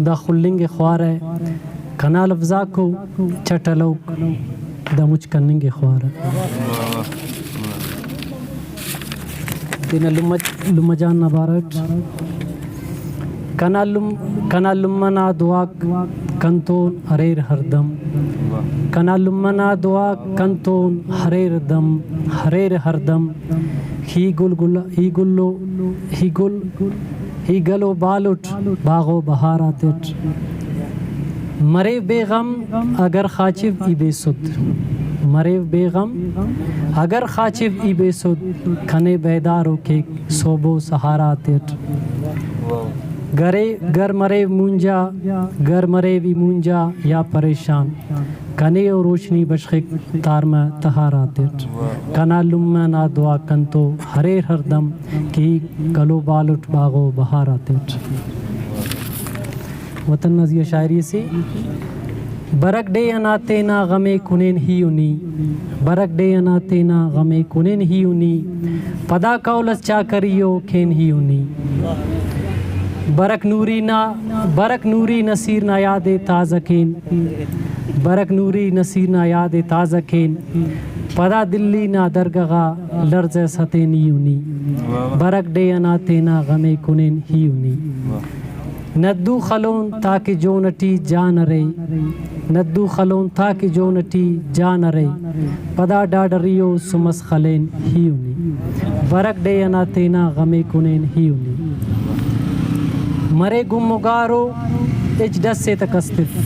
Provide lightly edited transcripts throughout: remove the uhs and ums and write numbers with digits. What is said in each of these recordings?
دا خلنگ خواره کنا لفظا کو چٹلو دا مچ کننگ خواره دینا لما جان نبارت کنا لمنا دعا کنتون حریر ہردم کنا لمنا دعا کنتون حریر دم حریر ہردم ہی گلو بالٹ باغو بہاراتٹ مرے بے غم اگر خاچب ای بے سد مرے بے غم اگر خاچب ای بے سد کھنے بیدارو کے صوبو سہاراتٹ گر مرے وی مونجا یا پریشان کنے و روشنی بشخک تارما تہاراتٹ کنا لما نا دعا کنتو ہریر ہردم کی گلو بالٹ باغو بہاراتٹ. وطن نظیر شاعری سے برک ڈے انا تینا غمے کنین ہی انی برک ڈے انا تینا غمے کنین ہی انی پدا کولس چا کریو کھین ہی انی برک نوری نصیر نا یاد تازہ کین برک نوری نصیر نا یاد تازہ کین پدا دلی نا درگغا لرز ستینی انی برک ڈے انا تینا غمے کنین ہی انی ندو خلون تاکہ جو نٹی جان رے ندو خلون تاکہ جو نٹی جان رے پدا ڈاڈریو سمس خلین ہی انی برک ڈے انا تینا غمے کنین ہی انی مرے گم مگارو اجدس سے تکستف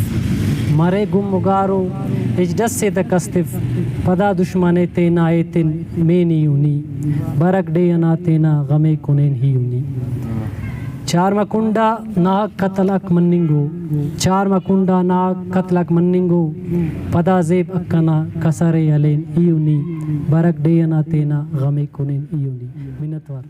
مرے گم مگارو اجدس سے تکستف پدا دشمن تینا ایتن مینی انی برک ڈے انا تینا غمے کنین ہی انی چار مکنڈا ناک قتلک مننگو چار مکنڈا ناک قتلک مننگو پدا زیب اکنا کسر علین ایونی برک ڈے انا تینا غمے کنین ایونی منتوار.